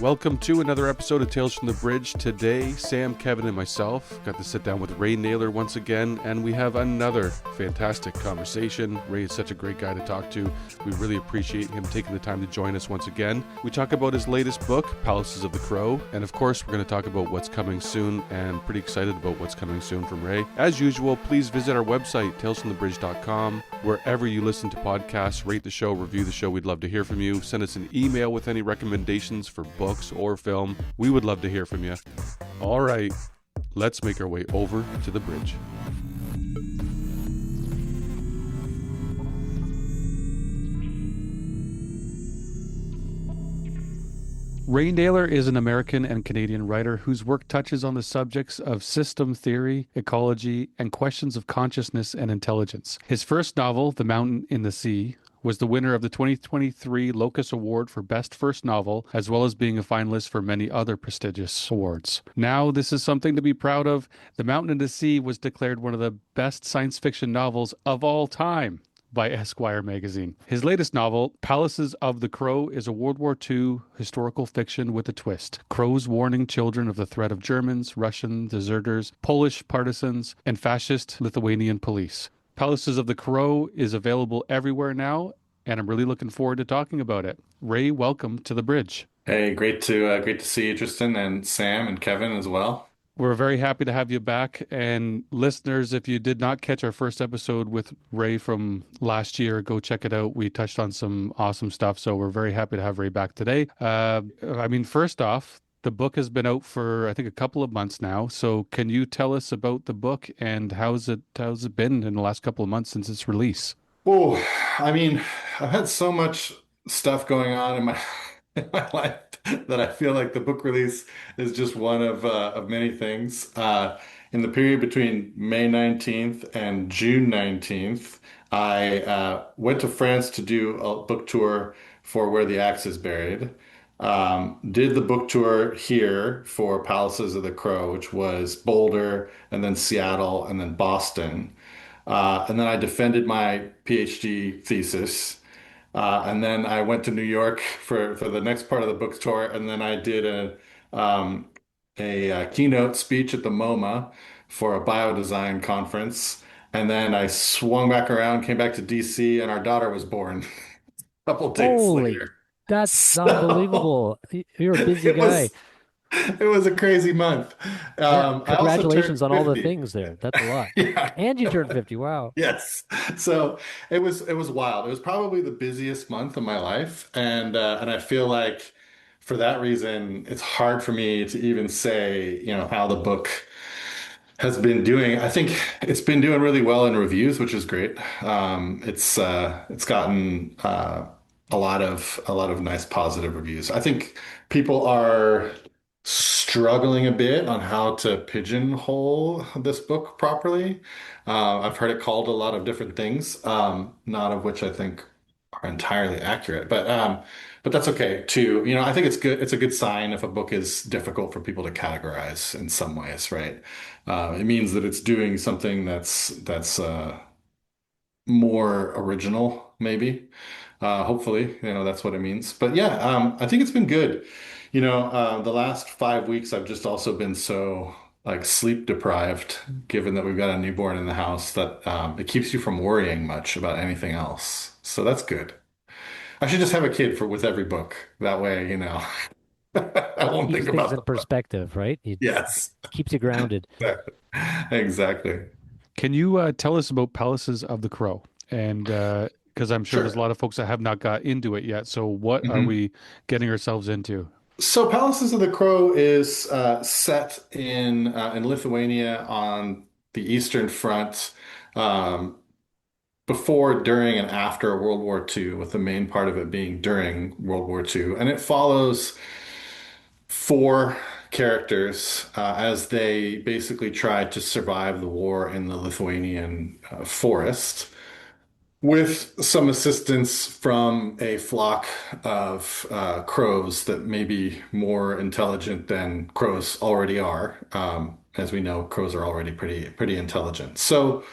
Welcome to another episode of Tales from the Bridge. Today, Sam, Kevin, and myself got to sit down with Ray Nayler once again, and we have another fantastic conversation. Ray is such a great guy to talk to. We really appreciate him taking the time to join us once again. We talk about his latest book, Palaces of the Crow, and of course, we're going to talk about what's coming soon, and pretty excited about what's coming soon from Ray. As usual, please visit our website, talesfromthebridge.com. Wherever you listen to podcasts, rate the show, review the show. We'd love to hear from you. Send us an email with any recommendations for books or film. We would love to hear from you. All right, let's make our way over to the bridge. Ray Nayler is an American and Canadian writer whose work touches on the subjects of system theory, ecology, and questions of consciousness and intelligence. His first novel, The Mountain in the Sea, was the winner of the 2023 Locus Award for Best First Novel, as well as being a finalist for many other prestigious awards. Now, this is something to be proud of. The Mountain in the Sea was declared one of the best science fiction novels of all time by Esquire magazine. His latest novel, Palaces of the Crow, is a World War II historical fiction with a twist. Crows warning children of the threat of Germans, Russian deserters, Polish partisans, and fascist Lithuanian police. Palaces of the Crow is available everywhere now, and I'm really looking forward to talking about it. Ray, welcome to the bridge. Hey, great to see you, Tristan, and Sam and Kevin as well. We're very happy to have you back. And listeners, if you did not catch our first episode with Ray from last year, go check it out. We touched on some awesome stuff. So we're very happy to have Ray back today. First off, the book has been out for, I think, a couple of months now. So can you tell us about the book and how's it been in the last couple of months since its release? Oh, I mean, I've had so much stuff going on in my in my life that I feel like the book release is just one of many things. In the period between May 19th and June 19th, I went to France to do a book tour for Where the Axe is Buried. Did the book tour here for Palaces of the Crow, which was Boulder and then Seattle and then Boston. And then I defended my PhD thesis. And then I went to New York for the next part of the book tour. And then I did a keynote speech at the MoMA for a biodesign conference. And then I swung back around, came back to DC, and our daughter was born a couple days Holy, later. that's So unbelievable. You're a busy it guy. was a crazy month. Yeah, I also congratulations turned on all the 50. things there. That's a lot. Yeah. And you turned 50. Wow. Yes. So it was wild. It was probably the busiest month of my life, and I feel like for that reason, it's hard for me to even say, how the book has been doing. I think it's been doing really well in reviews, which is great. It's gotten a lot of nice positive reviews. I think people are struggling a bit on how to pigeonhole this book properly. I've heard it called a lot of different things, not of which I think are entirely accurate, but that's okay too. I think it's good. It's a good sign if a book is difficult for people to categorize in some ways, right? It means that it's doing something that's more original, maybe. Hopefully, that's what it means. But yeah, I think it's been good. The last 5 weeks, I've just also been so like sleep deprived, given that we've got a newborn in the house, that it keeps you from worrying much about anything else. So that's good. I should just have a kid for with every book. That way, I won't Keeps think things about in them. perspective, right? It Yes. keeps you grounded. Exactly. Can you tell us about Palaces of the Crow? And because I'm sure there's a Sure. lot of folks that have not got into it yet. So what are Mhm. we getting ourselves into? So Palaces of the Crow is set in Lithuania on the Eastern Front, um, before, during, and after World War II, with the main part of it being during World War II. And it follows four characters as they basically try to survive the war in the Lithuanian forest, with some assistance from a flock of crows that may be more intelligent than crows already are. As we know, crows are already pretty intelligent. So,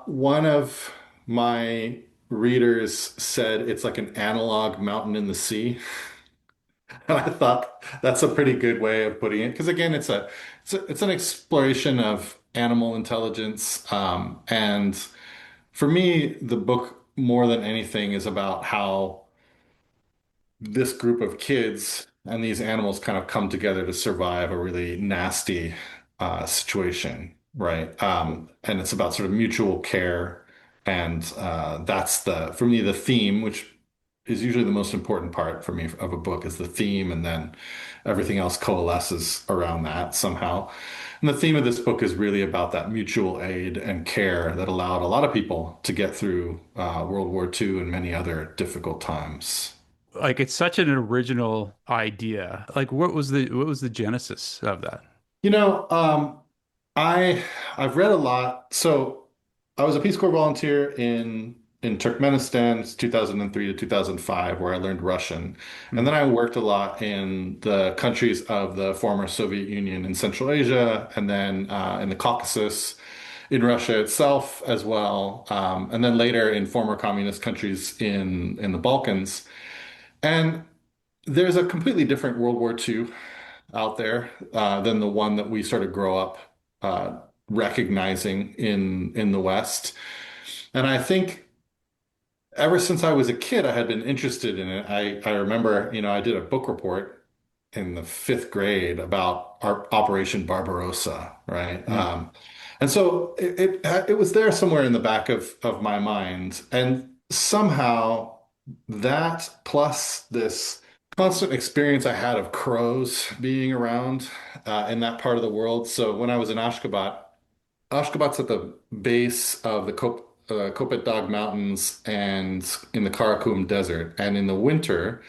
one of my readers said it's like an analog mountain in the sea. And I thought that's a pretty good way of putting it. Because again, it's an exploration of animal intelligence. And for me, the book more than anything is about how this group of kids and these animals kind of come together to survive a really nasty situation, right? And it's about sort of mutual care, and that's the for me the theme, which is usually the most important part for me of a book, is the theme, and then everything else coalesces around that somehow. And the theme of this book is really about that mutual aid and care that allowed a lot of people to get through World War II and many other difficult times. Like it's such an original idea. Like what was the genesis of that? You know, I I've read a lot. So I was a Peace Corps volunteer in Turkmenistan 2003 to 2005, where I learned Russian. And Mhm. then I worked a lot in the countries of the former Soviet Union in Central Asia, and then in the Caucasus, in Russia itself as well, and then later in former communist countries in the Balkans. And there's a completely different World War II out there than the one that we sort of grow up recognizing in the West. And I think ever since I was a kid, I had been interested in it. I remember, I did a book report in the fifth grade about our Operation Barbarossa, right? Mm. And so it was there somewhere in the back of my mind, and somehow that plus this constant experience I had of crows being around in that part of the world. So when I was in Ashgabat, Ashgabat's at the base of the Kopet Dag Mountains and in the Karakum Desert, and in the winter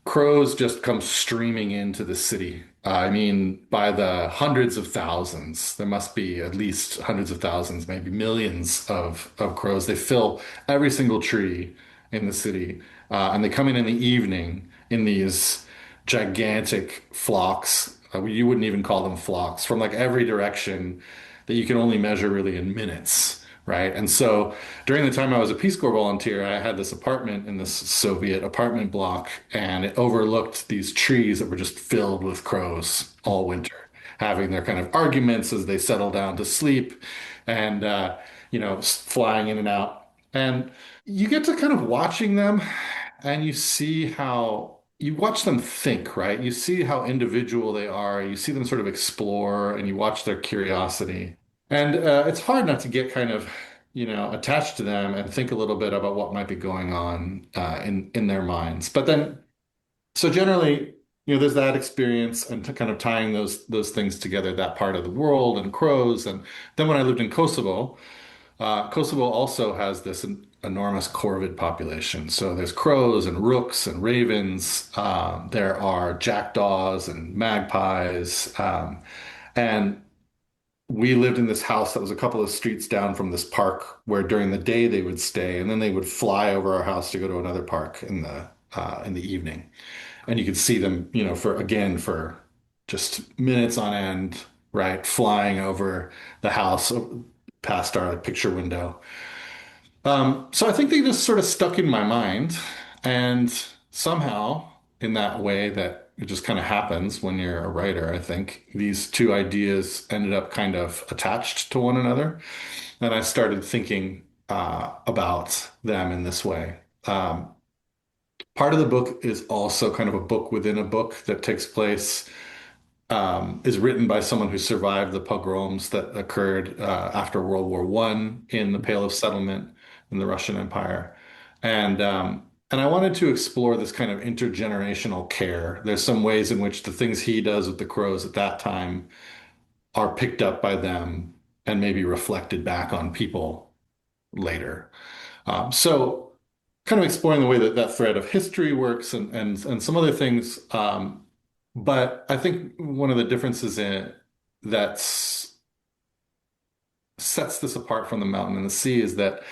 crows just come streaming into the city. I mean, by the hundreds of thousands. There must be at least hundreds of thousands, maybe millions of crows. They fill every single tree in the city. And they come in the evening in these gigantic flocks. You wouldn't even call them flocks, from like every direction that you can only measure really in minutes. Right. And so during the time I was a Peace Corps volunteer, I had this apartment in this Soviet apartment block, and it overlooked these trees that were just filled with crows all winter, having their kind of arguments as they settle down to sleep and, flying in and out. And you get to kind of watching them, and you see how you watch them think, right? You see how individual they are. You see them sort of explore, and you watch their curiosity. And it's hard not to get kind of, attached to them and think a little bit about what might be going on in their minds. But then, so generally, there's that experience and to kind of tying those things together, that part of the world and crows. And then when I lived in Kosovo, Kosovo also has this enormous corvid population. So there's crows and rooks and ravens. There are jackdaws and magpies. And we lived in this house that was a couple of streets down from this park where during the day they would stay, and then they would fly over our house to go to another park in the evening. And you could see them, for just minutes on end, right, flying over the house past our picture window. So I think they just sort of stuck in my mind, and somehow, in that way that it just kind of happens when you're a writer, I think these two ideas ended up kind of attached to one another, and I started thinking about them in this way. Part of the book is also kind of a book within a book that takes place is written by someone who survived the pogroms that occurred after World War I in the Pale of Settlement in the Russian Empire. And I wanted to explore this kind of intergenerational care. There's some ways in which the things he does with the crows at that time are picked up by them and maybe reflected back on people later. So kind of exploring the way that that thread of history works and some other things. But I think one of the differences in it that sets this apart from The Mountain and the Sea is that,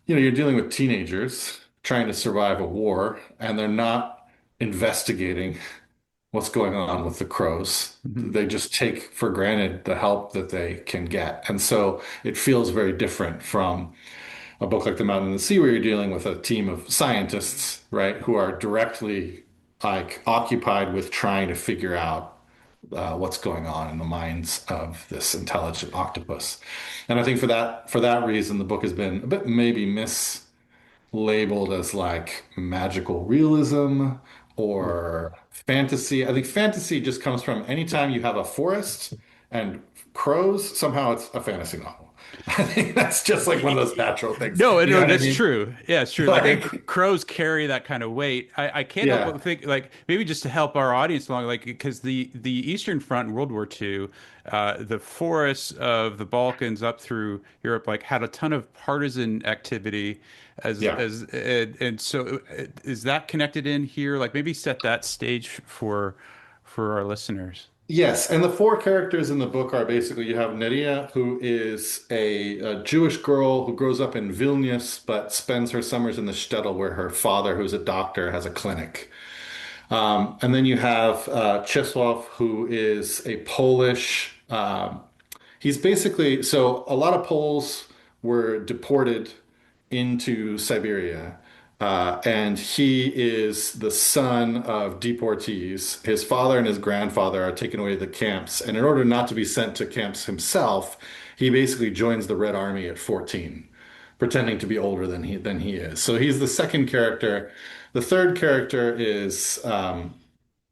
you're dealing with teenagers trying to survive a war, and they're not investigating what's going on with the crows. Mhm. They just take for granted the help that they can get. And so it feels very different from a book like The Mountain and the Sea, where you're dealing with a team of scientists, right, who are directly like occupied with trying to figure out what's going on in the minds of this intelligent octopus. And I think for that reason, the book has been a bit maybe mislabeled as like magical realism or fantasy. I think fantasy just comes from anytime you have a forest and crows, somehow it's a fantasy novel. I think that's just like one of those natural things. No, You know no, what I that's mean? true. Yeah, it's true. Like Like, crows carry that kind of weight. I can't help yeah, but think, like, maybe just to help our audience along, like, because the Eastern Front in World War II, the forests of the Balkans up through Europe, like, had a ton of partisan activity. yeah. And so is that connected in here? Like, maybe set that stage for our listeners. Yes, and the four characters in the book are basically you have Neria, who is a Jewish girl who grows up in Vilnius but spends her summers in the shtetl where her father, who's a doctor, has a clinic. And then you have Czesław, who is a Polish. He's basically so a lot of Poles were deported into Siberia. And he is the son of deportees. His father and his grandfather are taken away to the camps. And in order not to be sent to camps himself, he basically joins the Red Army at 14, pretending to be older than he is. So he's the second character. The third character is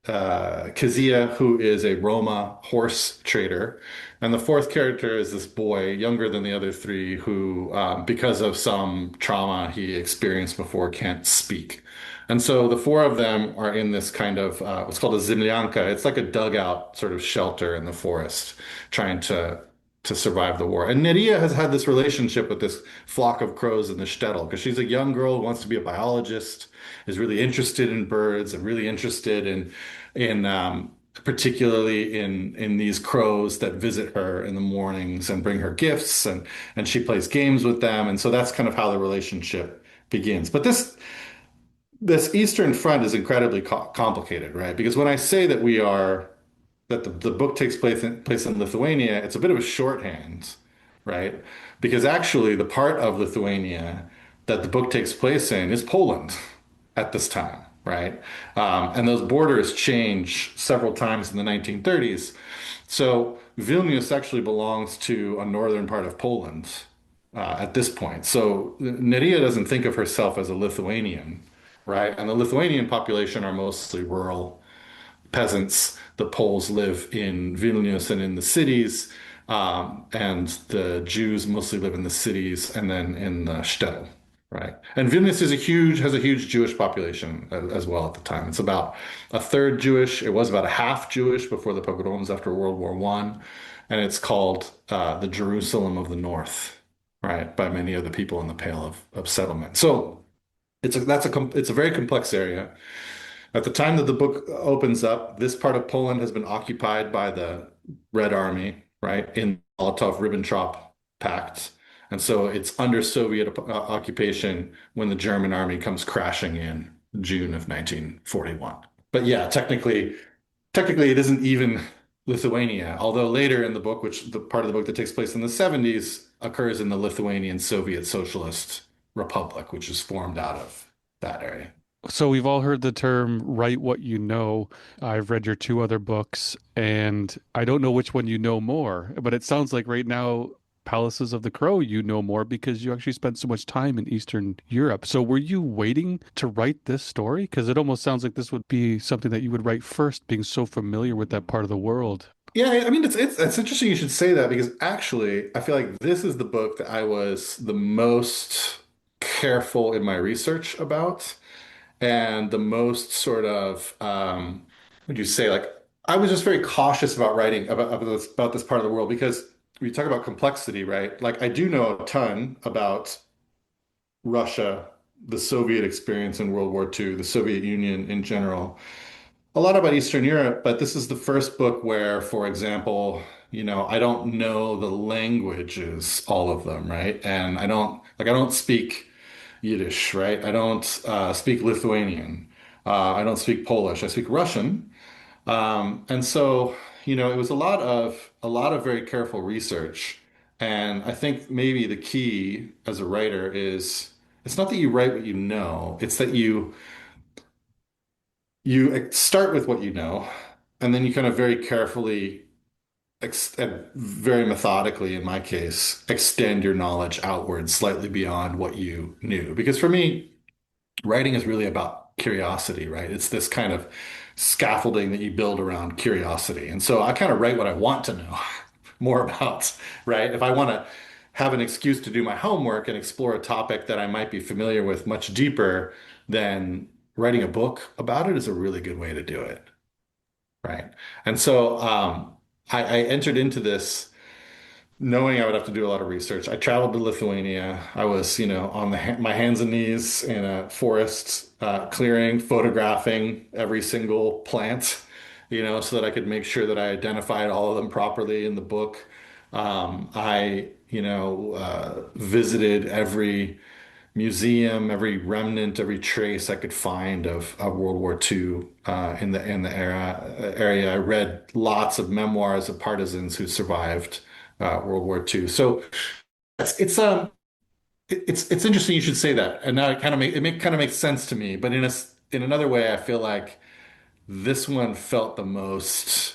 Kazia, who is a Roma horse trader. And the fourth character is this boy, younger than the other three, who, because of some trauma he experienced before, can't speak. And so the four of them are in this kind of what's called a zimlyanka. It's like a dugout sort of shelter in the forest, trying to survive the war. And Neria has had this relationship with this flock of crows in the shtetl because she's a young girl who wants to be a biologist, is really interested in birds and really interested in particularly in these crows that visit her in the mornings and bring her gifts and she plays games with them. And so that's kind of how the relationship begins. But this Eastern Front is incredibly complicated, right? Because when I say that we are that the book takes place in Lithuania, it's a bit of a shorthand, right? Because actually, the part of Lithuania that the book takes place in is Poland at this time, right? And those borders change several times in the 1930s. So Vilnius actually belongs to a northern part of Poland at this point. So Neria doesn't think of herself as a Lithuanian, right? And the Lithuanian population are mostly rural peasants. The Poles live in Vilnius and in the cities, and the Jews mostly live in the cities and then in the shtetl, right? And Vilnius has a huge Jewish population as well at the time. It's about a third Jewish. It was about a half Jewish before the pogroms after World War One, and it's called the Jerusalem of the North, right, by many of the people in the Pale of Settlement. So it's a very complex area. At the time that the book opens up, this part of Poland has been occupied by the Red Army, right, in the Molotov-Ribbentrop Pact. And so it's under Soviet occupation when the German army comes crashing in June of 1941. But yeah, technically it isn't even Lithuania, although later in the book, which the part of the book that takes place in the 70s occurs in the Lithuanian Soviet Socialist Republic, which is formed out of that area. So we've all heard the term write what you know. I've read your two other books, and I don't know which one you know more, but it sounds like right now, Palaces of the Crow, you know more because you actually spent so much time in Eastern Europe. So were you waiting to write this story? Because it almost sounds like this would be something that you would write first, being so familiar with that part of the world. Yeah, I mean it's interesting you should say that because actually I feel like this is the book that I was the most careful in my research about and the most sort of would you say like I was just very cautious about writing about this part of the world because we talk about complexity, right? Like I do know a ton about Russia, the Soviet experience in World War II, the Soviet Union in general, a lot about Eastern Europe, but this is the first book where, for example, I don't know the languages, all of them, right? And I don't speak Yiddish, right? I don't speak Lithuanian. I don't speak Polish. I speak Russian. And so, it was a lot of very careful research. And I think maybe the key as a writer is it's not that you write what you know, it's that you start with what you know, and then you kind of very carefully and very methodically, in my case, extend your knowledge outwards slightly beyond what you knew. Because for me, writing is really about curiosity, right? It's this kind of scaffolding that you build around curiosity. And so I kind of write what I want to know more about, right? If I want to have an excuse to do my homework and explore a topic that I might be familiar with much deeper, then writing a book about it is a really good way to do it, right? And so I entered into this knowing I would have to do a lot of research. I traveled to Lithuania. I was, on my hands and knees in a forest, clearing, photographing every single plant, so that I could make sure that I identified all of them properly in the book. I, visited every museum, every remnant, every trace I could find of World War II in the area. I read lots of memoirs of partisans who survived World War II. So it's interesting you should say that, and now it kind of makes sense to me. But in another way, I feel like this one felt the most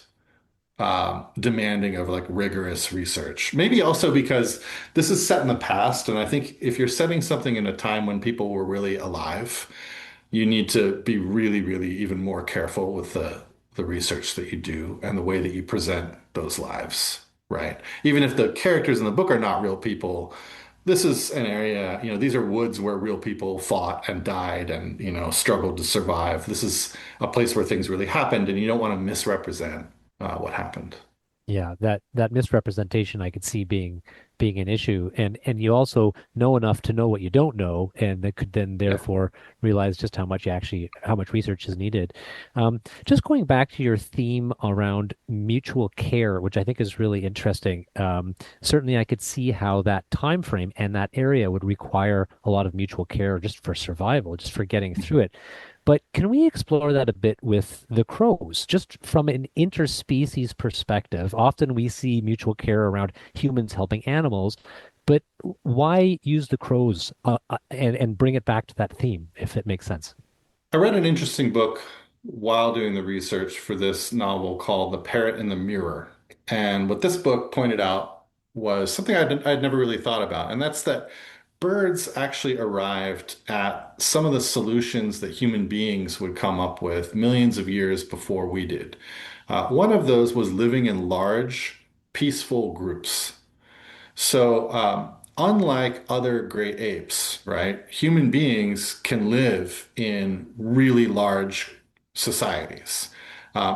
demanding of like rigorous research. Maybe also because this is set in the past, and I think if you're setting something in a time when people were really alive, you need to be really, really even more careful with the research that you do and the way that you present those lives, right? Even if the characters in the book are not real people, this is an area, these are woods where real people fought and died and, struggled to survive. This is a place where things really happened, and you don't want to misrepresent what happened. Yeah, that misrepresentation I could see being an issue, and you also know enough to know what you don't know, and that could then Yeah. therefore realize just how much research is needed. Just going back to your theme around mutual care, which I think is really interesting. Certainly, I could see how that time frame and that area would require a lot of mutual care just for survival, just for getting through it. But can we explore that a bit with the crows? Just from an interspecies perspective, often we see mutual care around humans helping animals, but why use the crows and bring it back to that theme, if it makes sense? I read an interesting book while doing the research for this novel called The Parrot in the Mirror. And what this book pointed out was something I'd never really thought about, and that's that birds actually arrived at some of the solutions that human beings would come up with millions of years before we did. One of those was living in large, peaceful groups. So, unlike other great apes, right, human beings can live in really large societies.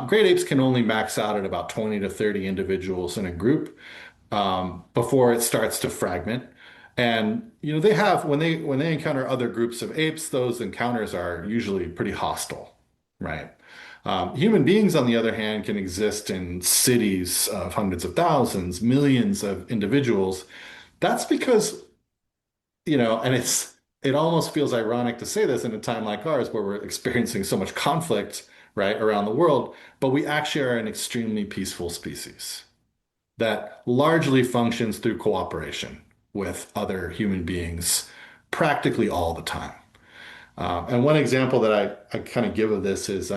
Great apes can only max out at about 20 to 30 individuals in a group before it starts to fragment. And they have when they encounter other groups of apes, those encounters are usually pretty hostile, right? Human beings, on the other hand, can exist in cities of hundreds of thousands, millions of individuals. That's because, and it almost feels ironic to say this in a time like ours where we're experiencing so much conflict, right, around the world, but we actually are an extremely peaceful species that largely functions through cooperation with other human beings practically all the time. And one example that I kind of give of this is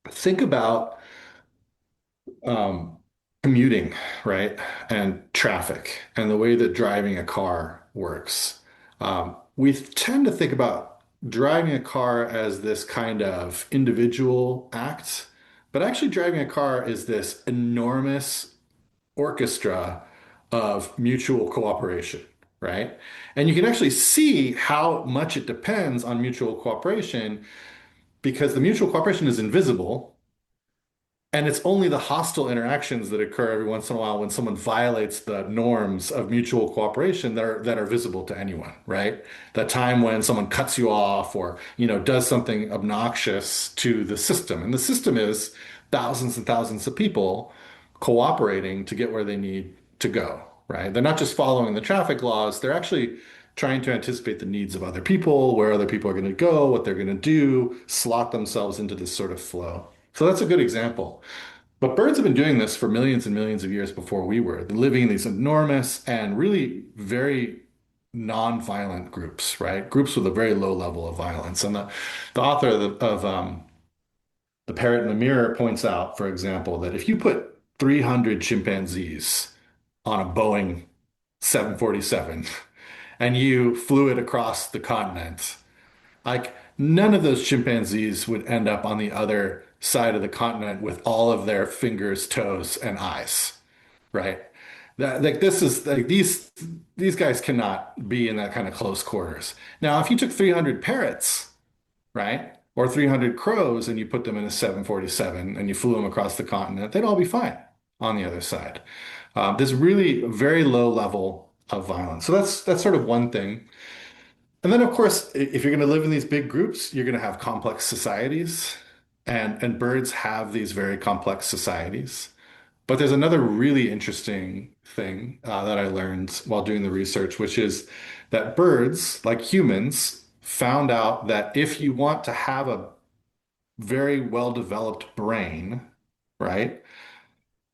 think about um, commuting, right? And traffic and the way that driving a car works. We tend to think about driving a car as this kind of individual act, but actually driving a car is this enormous orchestra of mutual cooperation, right? And you can actually see how much it depends on mutual cooperation because the mutual cooperation is invisible. And it's only the hostile interactions that occur every once in a while when someone violates the norms of mutual cooperation that are visible to anyone, right? That time when someone cuts you off or, does something obnoxious to the system. And the system is thousands and thousands of people cooperating to get where they need to go, right? They're not just following the traffic laws, they're actually trying to anticipate the needs of other people, where other people are going to go, what they're going to do, slot themselves into this sort of flow. So that's a good example. But birds have been doing this for millions and millions of years before we were, living in these enormous and really very non-violent groups, right? Groups with a very low level of violence. And the author of The Parrot in the Mirror points out, for example, that if you put 300 chimpanzees on a Boeing 747 and you flew it across the continent, like none of those chimpanzees would end up on the other side of the continent with all of their fingers, toes, and eyes, right? That like this is like these guys cannot be in that kind of close quarters. Now, if you took 300 parrots, right? Or 300 crows and you put them in a 747 and you flew them across the continent, they'd all be fine on the other side. There's really very low level of violence. So that's sort of one thing. And then, of course, if you're going to live in these big groups, you're going to have complex societies, and birds have these very complex societies. But there's another really interesting thing that I learned while doing the research, which is that birds, like humans, found out that if you want to have a very well-developed brain, right,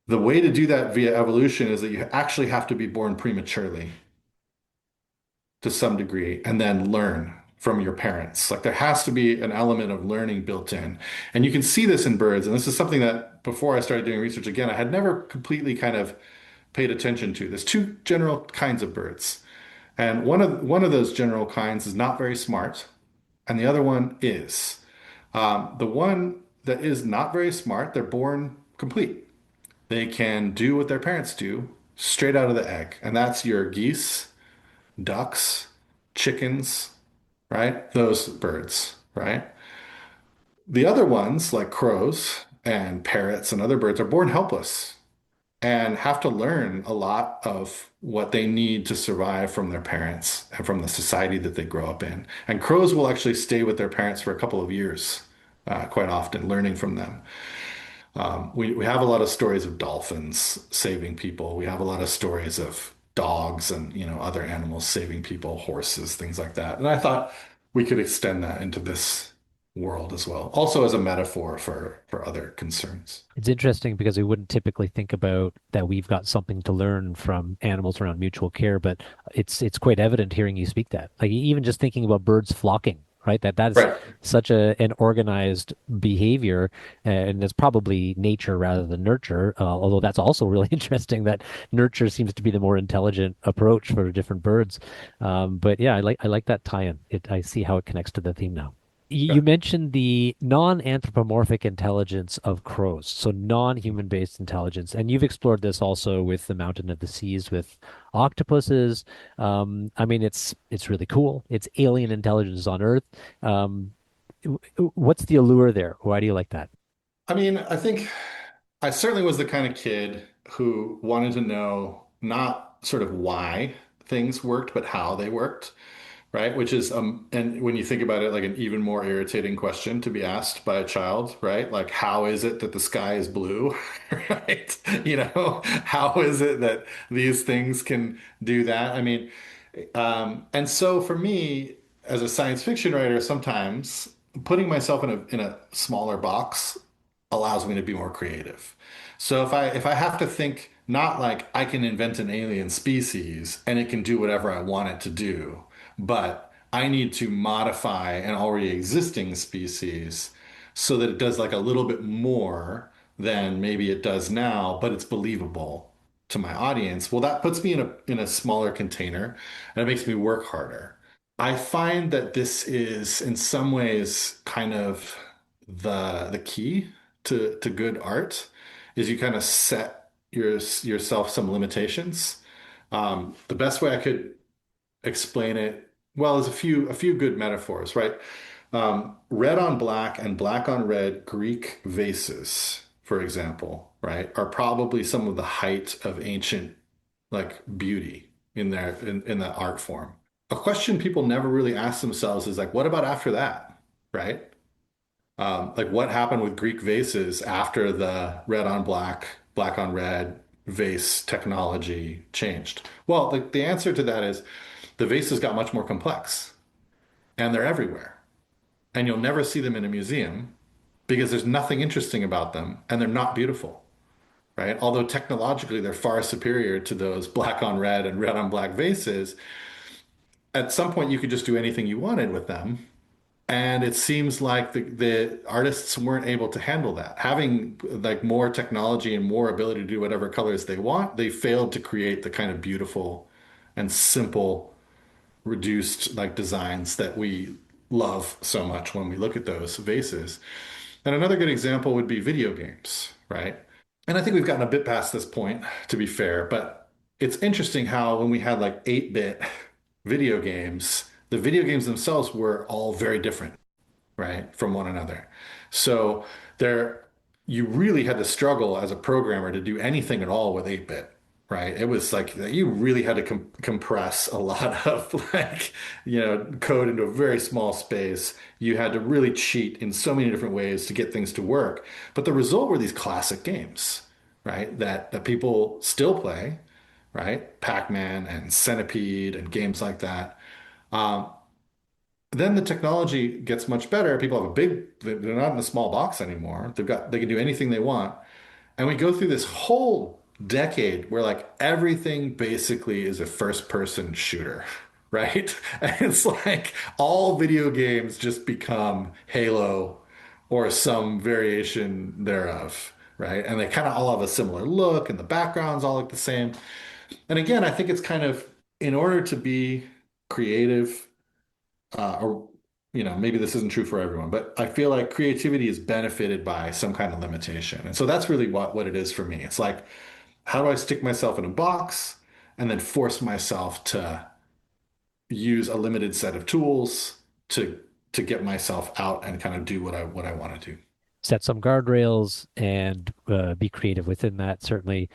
the way to do that via evolution is that you actually have to be born prematurely to some degree and then learn from your parents. Like there has to be an element of learning built in. And you can see this in birds. And this is something that before I started doing research again, I had never completely kind of paid attention to. There's two general kinds of birds. And one of those general kinds is not very smart, and the other one is. The one that is not very smart, they're born complete. They can do what their parents do straight out of the egg. And that's your geese, ducks, chickens, right? Those birds, right? The other ones, like crows and parrots and other birds, are born helpless and have to learn a lot of what they need to survive from their parents and from the society that they grow up in. And crows will actually stay with their parents for a couple of years, quite often, learning from them. We have a lot of stories of dolphins saving people. We have a lot of stories of dogs and other animals saving people, horses, things like that. And I thought we could extend that into this world as well, also as a metaphor for other concerns. It's interesting because we wouldn't typically think about that we've got something to learn from animals around mutual care, but it's quite evident hearing you speak that. Like even just thinking about birds flocking, right? That's Right. such an organized behavior, and it's probably nature rather than nurture. Although that's also really interesting that nurture seems to be the more intelligent approach for different birds. But yeah, I like that tie-in. I see how it connects to the theme now. You mentioned the non-anthropomorphic intelligence of crows, so non-human based intelligence, and you've explored this also with the Mountain of the Seas with octopuses. I mean, it's really cool. It's alien intelligence on Earth. Um, what's the allure there? Why do you like that? I mean, I think I certainly was the kind of kid who wanted to know not sort of why things worked, but how they worked. Right? Which is, and when you think about it, like an even more irritating question to be asked by a child, right? Like, how is it that the sky is blue, right? How is it that these things can do that? I mean, and so for me, as a science fiction writer, sometimes putting myself in a smaller box allows me to be more creative. So if I have to think not like I can invent an alien species and it can do whatever I want it to do, but I need to modify an already existing species so that it does like a little bit more than maybe it does now, but it's believable to my audience. Well, that puts me in a smaller container and it makes me work harder. I find that this is in some ways kind of the key to good art is you kind of set yourself some limitations. The best way I could explain it, well, there's a few good metaphors, right? Red on black and black on red Greek vases, for example, right, are probably some of the height of ancient like beauty in that art form. A question people never really ask themselves is like, what about after that, right? Like what happened with Greek vases after the red on black, black on red vase technology changed? Well, the answer to that is the vases got much more complex and they're everywhere. And you'll never see them in a museum because there's nothing interesting about them and they're not beautiful, right? Although technologically they're far superior to those black on red and red on black vases, at some point you could just do anything you wanted with them And it seems like the artists weren't able to handle that. Having like more technology and more ability to do whatever colors they want, they failed to create the kind of beautiful and simple, reduced like designs that we love so much when we look at those vases. And another good example would be video games, right? And I think we've gotten a bit past this point, to be fair, but it's interesting how when we had like 8-bit video games, the video games themselves were all very different, right, from one another. So there, you really had to struggle as a programmer to do anything at all with 8-bit, right? It was like you really had to compress a lot of like, code into a very small space. You had to really cheat in so many different ways to get things to work. But the result were these classic games, right? That people still play, right? Pac-Man and Centipede and games like that. Um, then the technology gets much better. People have they're not in a small box anymore. They can do anything they want. And we go through this whole decade where like everything basically is a first person shooter, right? And it's like all video games just become Halo or some variation thereof, right? And they kind of all have a similar look and the backgrounds all look the same. And again, I think it's kind of in order to be creative or maybe this isn't true for everyone, but I feel like creativity is benefited by some kind of limitation. And so that's really what it is for me. It's like, how do I stick myself in a box and then force myself to use a limited set of tools to get myself out and kind of do what I want to do. Set some guardrails and be creative within that. Certainly,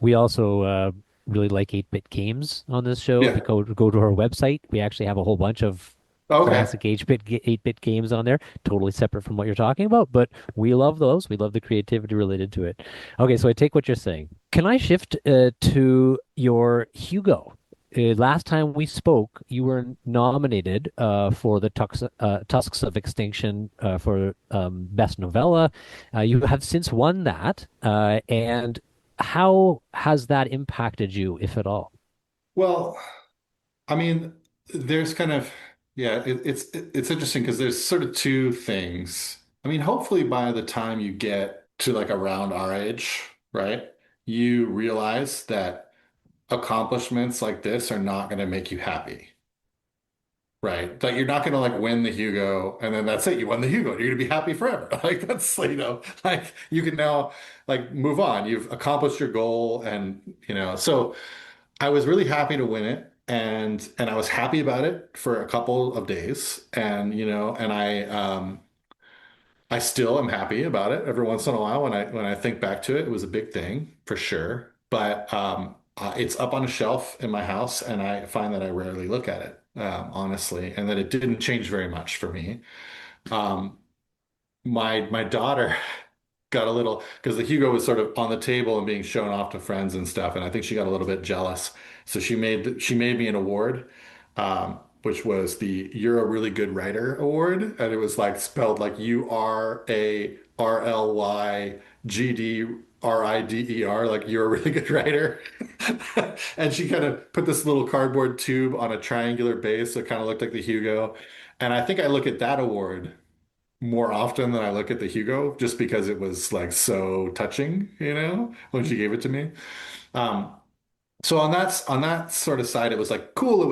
we also really like 8-bit games on this show. If you Yeah. go to our website, we actually have a whole bunch of Okay. classic 8-bit games on there, totally separate from what you're talking about, but we love those. We love the creativity related to it. Okay, so I take what you're saying. Can I shift to your Hugo? Last time we spoke, you were nominated for the Tusks of Extinction for Best Novella. You have since won that. And how has that impacted you, if at all? Well, I mean, there's kind of yeah, it's interesting because there's sort of two things. I mean, hopefully by the time you get to like around our age, right, you realize that accomplishments like this are not going to make you happy, right? That you're not going to like win the Hugo and then that's it. You won the Hugo. You're going to be happy forever. Like that's, like you can now like move on. You've accomplished your goal so I was really happy to win it and I was happy about it for a couple of days and I still am happy about it every once in a while when I think back to it. It was a big thing for sure, but it's up on a shelf in my house, and I find that I rarely look at it, honestly, and that it didn't change very much for me. Um, my daughter got a little because the Hugo was sort of on the table and being shown off to friends and stuff, and I think she got a little bit jealous. So she made me an award, which was the You're a Really Good Writer Award, and it was like spelled like URARLYGDRIDER, like you're a really good writer. And she kind of put this little cardboard tube on a triangular base, so it kind of looked like the Hugo. And I think I look at that award more often than I look at the Hugo, just because it was like so touching, when she gave it to me. Um, so on that sort of side, it was like cool. I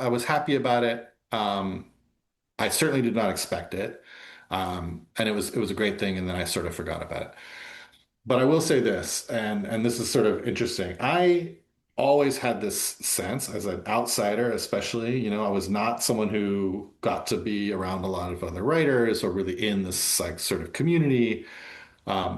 was happy about it. I certainly did not expect it. And it was a great thing, and then I sort of forgot about it. But I will say this, and this is sort of interesting. I always had this sense as an outsider, especially, I was not someone who got to be around a lot of other writers or really in this like sort of community.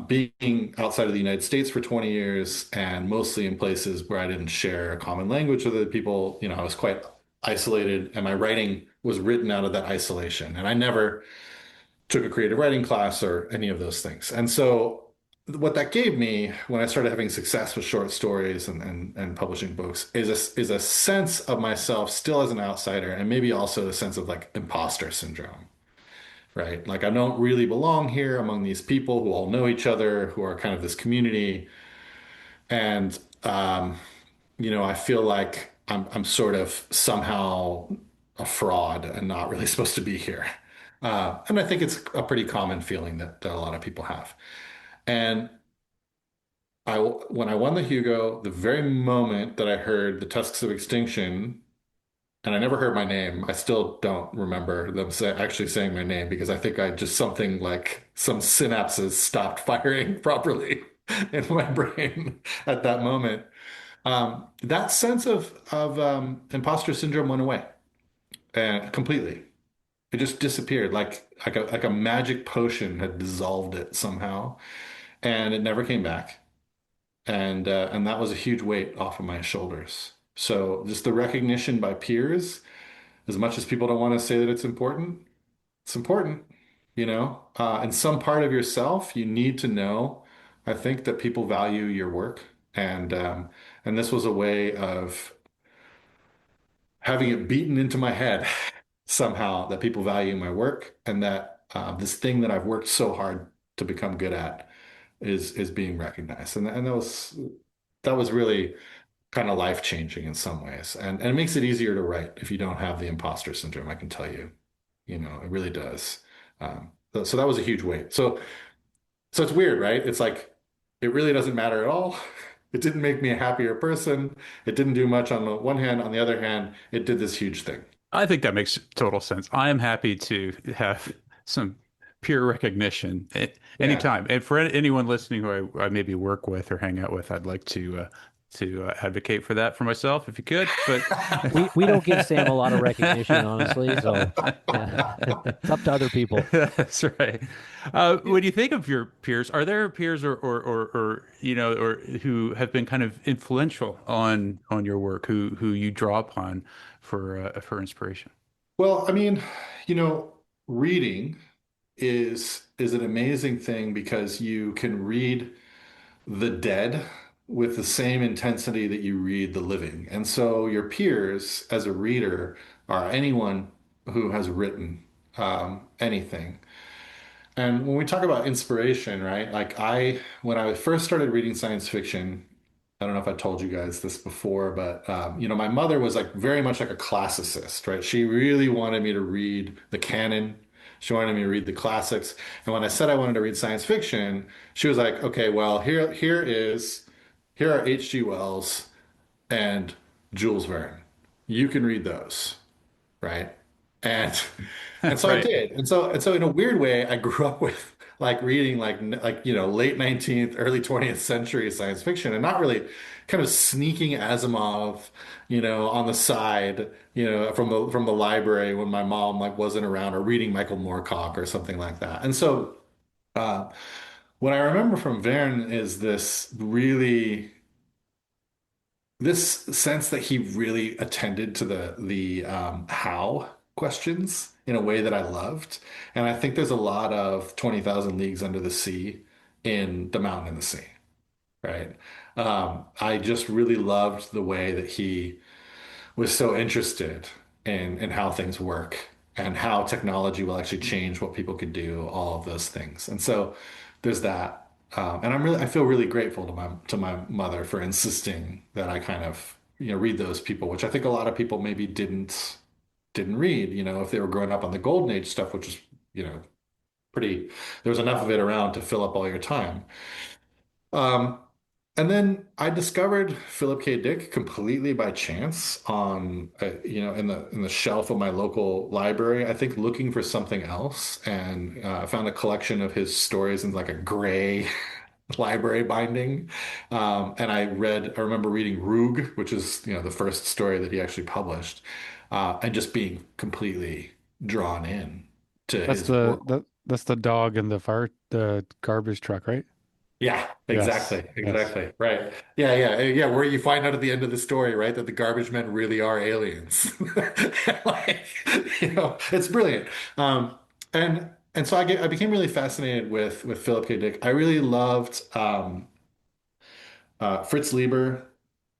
Being outside of the United States for 20 years and mostly in places where I didn't share a common language with other people, I was quite isolated, and my writing was written out of that isolation. And I never took a creative writing class or any of those things. And so what that gave me when I started having success with short stories and publishing books is a sense of myself still as an outsider, and maybe also a sense of like imposter syndrome, right? Like I don't really belong here among these people who all know each other, who are kind of this community. And I feel like I'm sort of somehow a fraud and not really supposed to be here. And I think it's a pretty common feeling that a lot of people have. And when I won the Hugo, the very moment that I heard the Tusks of Extinction, and I never heard my name, I still don't remember them actually saying my name because I think I just something like some synapses stopped firing properly in my brain at that moment. That sense of imposter syndrome went away completely. It just disappeared, like a magic potion had dissolved it somehow, and it never came back. And that was a huge weight off of my shoulders. So just the recognition by peers, as much as people don't want to say that it's important, you know. In some part of yourself, you need to know. I think that people value your work, and this was a way of having it beaten into my head somehow that people value my work and that this thing that I've worked so hard to become good at is being recognized. And that was really kind of life changing in some ways. And it makes it easier to write if you don't have the imposter syndrome, I can tell you. You know, it really does. So that was a huge weight. So it's weird, right? It's like it really doesn't matter at all. It didn't make me a happier person. It didn't do much on the one hand. On the other hand, it did this huge thing. I think that makes total sense. I am happy to have some peer recognition at any Yeah. time. And for anyone listening who I maybe work with or hang out with, I'd like to advocate for that for myself if you could. But We don't give Sam a lot of recognition, honestly, so yeah. It's up to other people. that's right. When you think of your peers, are there peers or or who have been kind of influential on your work, who you draw upon for inspiration? Well, I mean, you know, reading is an amazing thing because you can read the dead with the same intensity that you read the living. And so your peers as a reader are anyone who has written anything. And when we talk about inspiration, right? When I first started reading science fiction, I don't know if I told you guys this before, but you know, my mother was like very much like a classicist, right? She really wanted me to read the canon. She wanted me to read the classics. And when I said I wanted to read science fiction, she was like, "Okay, well, here are H.G. Wells and Jules Verne. You can read those." Right? And and so I Right. did. And so in a weird way, I grew up with like reading like you know late 19th, early 20th century science fiction and not really kind of sneaking Asimov, you know, on the side, you know, from the library when my mom like wasn't around or reading Michael Moorcock or something like that. And so uh what I remember from Verne is this sense that he really attended to the how questions in a way that I loved. And I think there's a lot of 20,000 Leagues Under the Sea in The Mountain and the Sea, right? I just really loved the way that he was so interested in how things work and how technology will actually change what people could do, all of those things. And so there's that. And I feel really grateful to my mother for insisting that I kind of, you know, read those people, which I think a lot of people maybe didn't read, you know, if they were growing up on the Golden Age stuff, which is, you know, pretty, there was enough of it around to fill up all your time. Um, and then I discovered Philip K. Dick completely by chance on, you know, in the shelf of my local library. I think looking for something else, and I found a collection of his stories in like a gray library binding. And I remember reading Roog, which is, you know, the first story that he actually published, and just being completely drawn in to That's his world. that's the dog in the garbage truck, right? Yeah, Yes. exactly, Yes. exactly. Right. Yeah. Where you find out at the end of the story, right, that the garbage men really are aliens. Like, you know, it's brilliant. And so I became really fascinated with Philip K. Dick. I really loved Fritz Lieber.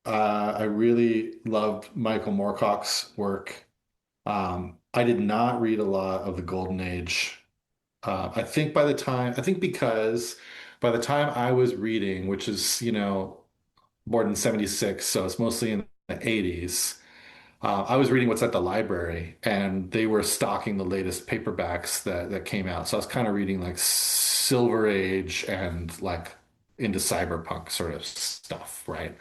I really loved Michael Moorcock's work. I did not read a lot of the Golden Age. I think because by the time I was reading, which is, you know, born in 76, so it's mostly in the 80s, I was reading what's at the library, and they were stocking the latest paperbacks that came out. So I was kind of reading like Silver Age and like into cyberpunk sort of stuff, right?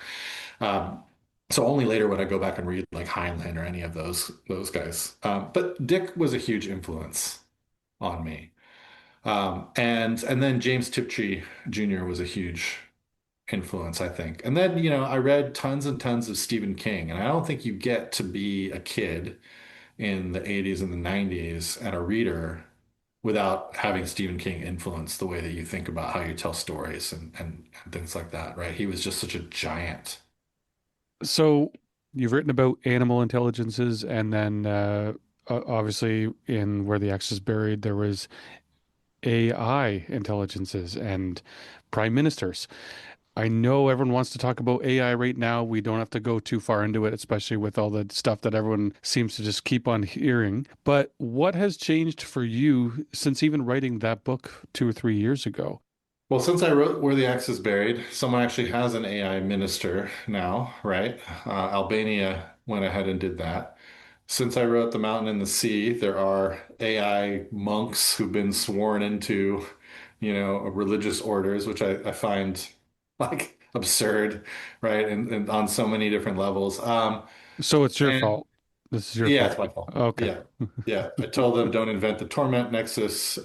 Um, so only later would I go back and read like Heinlein or any of those guys. But Dick was a huge influence on me. And then James Tiptree Jr. was a huge influence, I think. And then, I read tons and tons of Stephen King, and I don't think you get to be a kid in the 80s and the 90s and a reader without having Stephen King influence the way that you think about how you tell stories and things like that, right? He was just such a giant. So you've written about animal intelligences, and then obviously in Where the Axe is Buried, there was AI intelligences and prime ministers. I know everyone wants to talk about AI right now. We don't have to go too far into it, especially with all the stuff that everyone seems to just keep on hearing. But what has changed for you since even writing that book 2 or 3 years ago? Well, since I wrote Where the Axe is Buried, someone actually has an AI minister now, right? Albania went ahead and did that. Since I wrote The Mountain and the Sea, there are AI monks who've been sworn into, religious orders, which I find like absurd, right? And on so many different levels. So it's your And fault. This is your yeah, fault. it's my fault. Okay. Yeah. Yeah. I told them don't invent the torment nexus.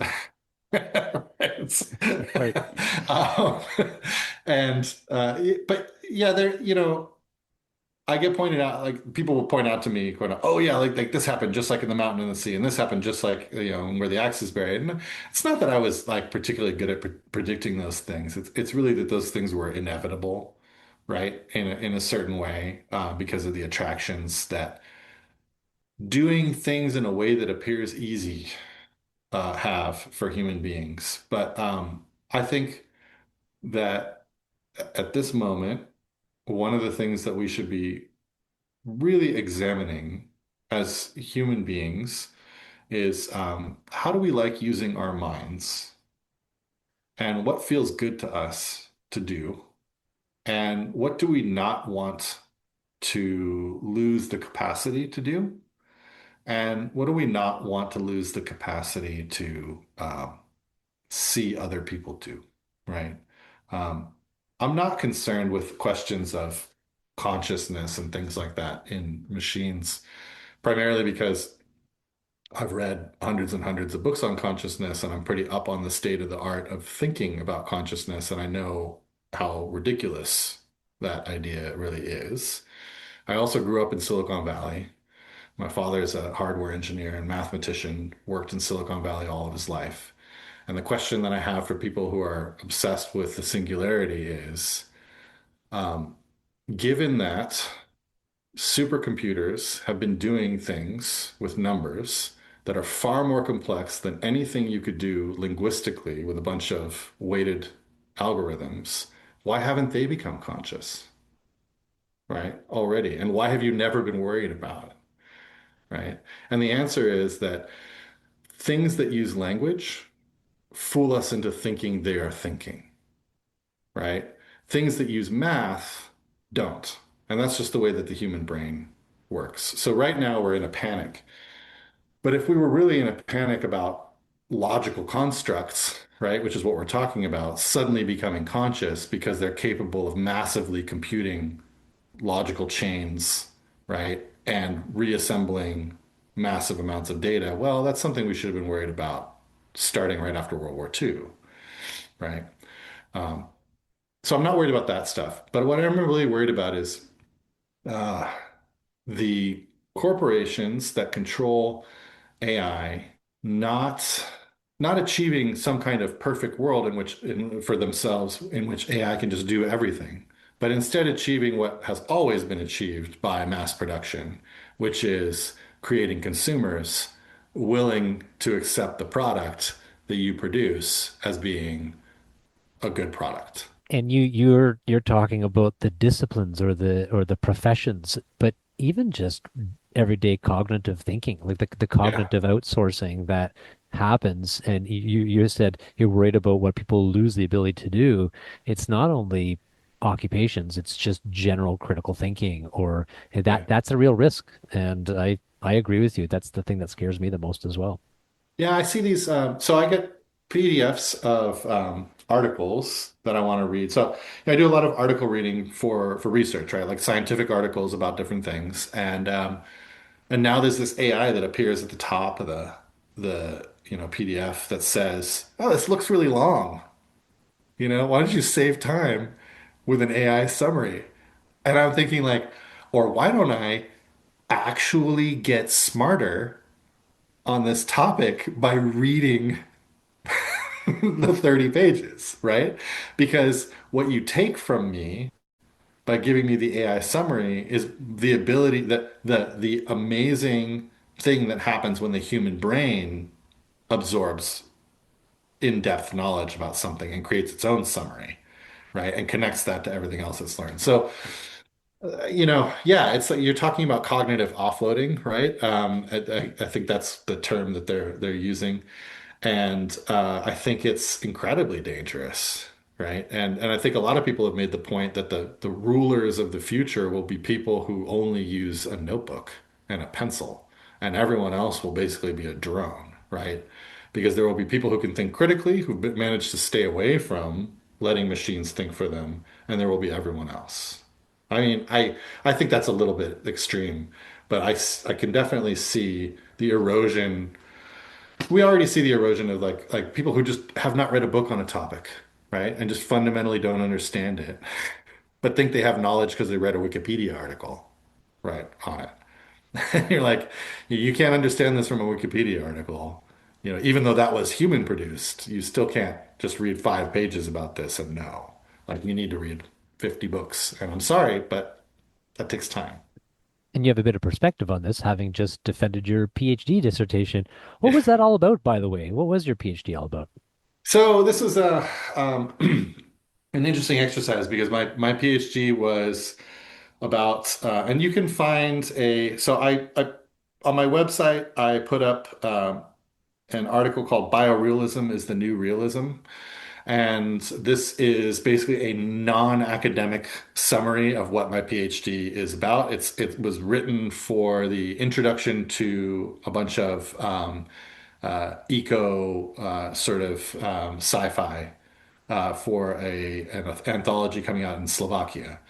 Right. Right. Um, but yeah, I get pointed out, like people will point out to me, going, "Oh yeah, like this happened just like in the mountain and the sea, and this happened just like where the axe is buried." And it's not that I was like particularly good at predicting those things. It's really that those things were inevitable, right? In a certain way, because of the attractions that doing things in a way that appears easy have for human beings. But I think that at this moment, one of the things that we should be really examining as human beings is how do we like using our minds and what feels good to us to do and what do we not want to lose the capacity to do and what do we not want to lose the capacity to see other people do, right? Um, I'm not concerned with questions of consciousness and things like that in machines, primarily because I've read hundreds and hundreds of books on consciousness, and I'm pretty up on the state of the art of thinking about consciousness, and I know how ridiculous that idea really is. I also grew up in Silicon Valley. My father is a hardware engineer and mathematician, worked in Silicon Valley all of his life. And the question that I have for people who are obsessed with the singularity is, um, given that supercomputers have been doing things with numbers that are far more complex than anything you could do linguistically with a bunch of weighted algorithms, why haven't they become conscious, right? Already. And why have you never been worried about it, right? And the answer is that things that use language fool us into thinking they are thinking, right? Things that use math don't. And that's just the way that the human brain works. So right now we're in a panic. But if we were really in a panic about logical constructs, right, which is what we're talking about, suddenly becoming conscious because they're capable of massively computing logical chains, right, and reassembling massive amounts of data, well, that's something we should have been worried about starting right after World War II, right? Um, so I'm not worried about that stuff. But what I'm really worried about is uh, the corporations that control AI not not achieving some kind of perfect world for themselves in which AI can just do everything, but instead achieving what has always been achieved by mass production, which is creating consumers willing to accept the product that you produce as being a good product. And you're talking about the disciplines or the professions, but even just everyday cognitive thinking, like the Yeah. cognitive outsourcing that happens. And you said you're worried about what people lose the ability to do. It's not only occupations. It's just general critical thinking, or Yeah. that's a real risk. And I agree with you. That's the thing that scares me the most as well. Yeah, I see these. So I get PDFs of articles that I want to read. So I do a lot of article reading for research, right? Like scientific articles about different things. And now there's this AI that appears at the top of the PDF that says, "Oh, this looks really long. Why don't you save time with an AI summary?" And I'm thinking like, or why don't I actually get smarter on this topic by reading the 30 pages, right? Because what you take from me by giving me the AI summary is the ability that the amazing thing that happens when the human brain absorbs in-depth knowledge about something and creates its own summary, right? And connects that to everything else it's learned. So, yeah, it's like you're talking about cognitive offloading, right? I think that's the term that they're using. And I think it's incredibly dangerous, right? And I think a lot of people have made the point that the rulers of the future will be people who only use a notebook and a pencil, and everyone else will basically be a drone, right? Because there will be people who can think critically, who manage to stay away from letting machines think for them, and there will be everyone else. I mean, I think that's a little bit extreme, but I can definitely see the erosion. We already see the erosion of like people who just have not read a book on a topic, right? And just fundamentally don't understand it, but think they have knowledge because they read a Wikipedia article, right, on it. And you're like, you can't understand this from a Wikipedia article. Even though that was human produced, you still can't just read 5 pages about this and know. Like you need to read 50 books. And I'm sorry, but that takes time. And you have a bit of perspective on this, having just defended your PhD dissertation. What was that all about, by the way? What was your PhD all about? So this is um, an interesting exercise because my PhD was about, and you can find I on my website, I put up an article called Biorealism is the New Realism. And this is basically a non-academic summary of what my PhD is about. It was written for the introduction to a bunch of eco sort of sci-fi for an anthology coming out in Slovakia.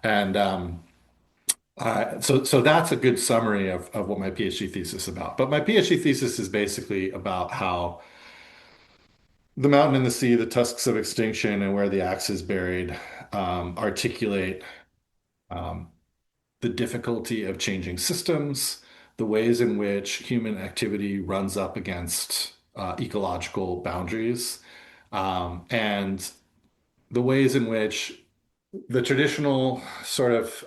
And so that's a good summary of what my PhD thesis is about. But my PhD thesis is basically about how the mountain and the sea, the tusks of extinction, and where the axe is buried, articulate um, the difficulty of changing systems, the ways in which human activity runs up against ecological boundaries, and the ways in which the traditional sort of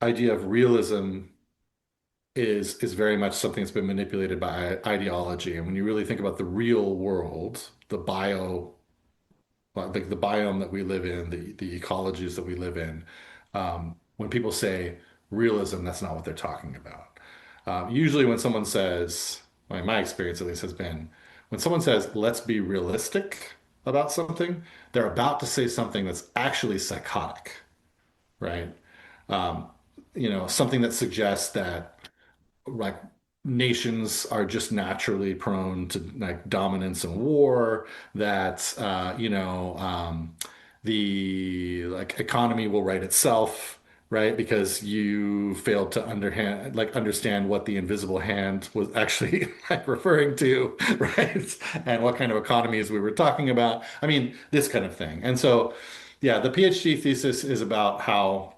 idea of realism is very much something that's been manipulated by ideology. And when you really think about the real world, like the biome that we live in, the ecologies that we live in, when people say realism, that's not what they're talking about. Usually, when someone says, like my experience at least has been, when someone says, let's be realistic about something, they're about to say something that's actually psychotic, right? Um, something that suggests that like nations are just naturally prone to like dominance and war, that the like economy will right itself, right? Because you failed to understand what the invisible hand was actually like referring to, right? And what kind of economies we were talking about. I mean, this kind of thing. And so, yeah, the PhD thesis is about how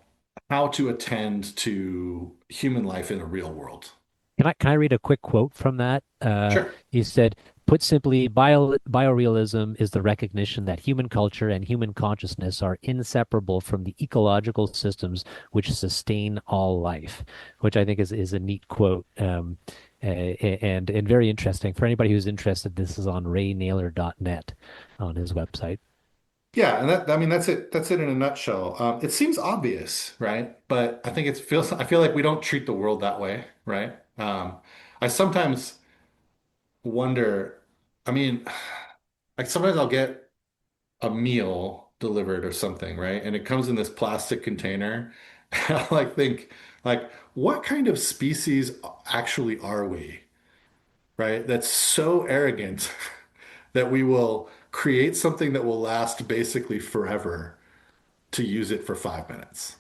to attend to human life in a real world. Can I read a quick quote from that? Sure. He said, "Put simply, biorealism is the recognition that human culture and human consciousness are inseparable from the ecological systems which sustain all life," which I think is a neat quote, and very interesting for anybody who's interested. This is on raynayler.net on his website. Yeah, and I mean that's it. That's it in a nutshell. It seems obvious, right? But I think I feel like we don't treat the world that way, right? I sometimes wonder, I mean, like sometimes I'll get a meal delivered or something, right? And it comes in this plastic container. I like think like what kind of species actually are we, right? That's so arrogant that we will create something that will last basically forever to use it for 5 minutes,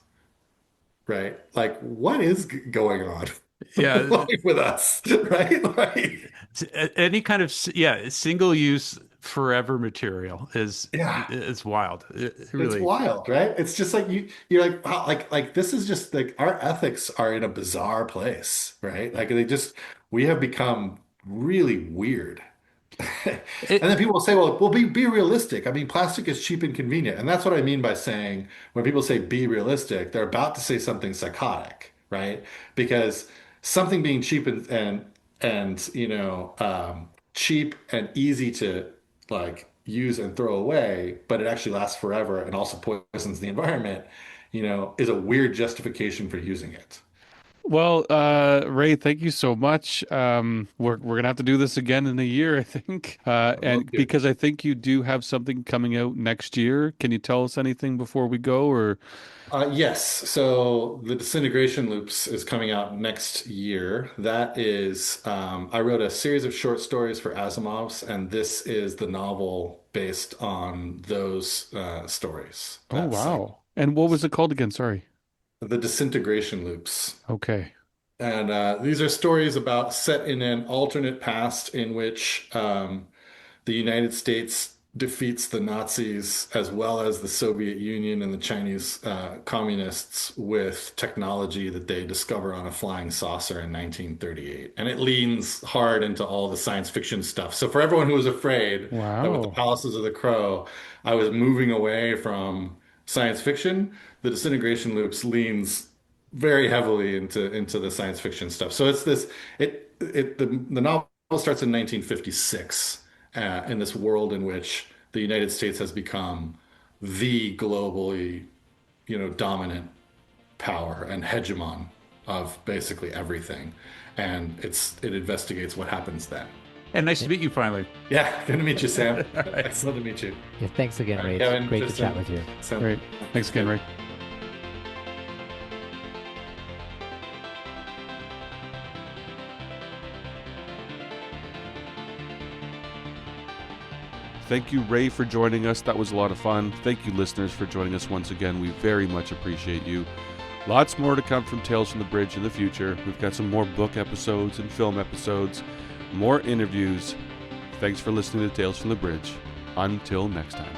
right? Like what is going on Yeah, with us, right? Like, any kind of single use forever material yeah. is wild. It's Really. wild, right? It's just like you're like, wow, like this is just like our ethics are in a bizarre place, right? Like we have become really weird. And then It, people will say, well, be realistic. I mean, plastic is cheap and convenient. And that's what I mean by saying when people say be realistic, they're about to say something psychotic, right? Because something being cheap and cheap and easy to like use and throw away, but it actually lasts forever and also poisons the environment, is a weird justification for using it. Well, Ray, thank you so much. We're gonna have to do this again in a year, I think. I'd love And to. because I think you do have something coming out next year. Can you tell us anything before we go, or? Yes. So the Disintegration Loops is coming out next year. That is, I wrote a series of short stories for Asimov's, and this is the novel based on those stories. Oh, That's like wow. And what was it called again? Sorry. the Disintegration Loops. Okay. And these are stories about set in an alternate past in which the United States defeats the Nazis as well as the Soviet Union and the Chinese communists with technology that they discover on a flying saucer in 1938. And it leans hard into all the science fiction stuff. So for everyone who was afraid that with the Wow. Palaces of the Crow, I was moving away from science fiction, the Disintegration Loops leans very heavily into the science fiction stuff. So it's this the novel starts in 1956 in this world in which the United States has become the globally, dominant power and hegemon of basically everything. And it investigates what happens then. and nice to meet you finally. Yeah, good to meet you, Sam. All right. Excellent to meet you. Yeah, thanks again, All right, Ray. Kevin, It's great to Tristan, chat with you. Sam. Great. Thanks again, Ray. Thank you, Ray, for joining us. That was a lot of fun. Thank you, listeners, for joining us once again. We very much appreciate you. Lots more to come from Tales from the Bridge in the future. We've got some more book episodes and film episodes, more interviews. Thanks for listening to Tales from the Bridge. Until next time.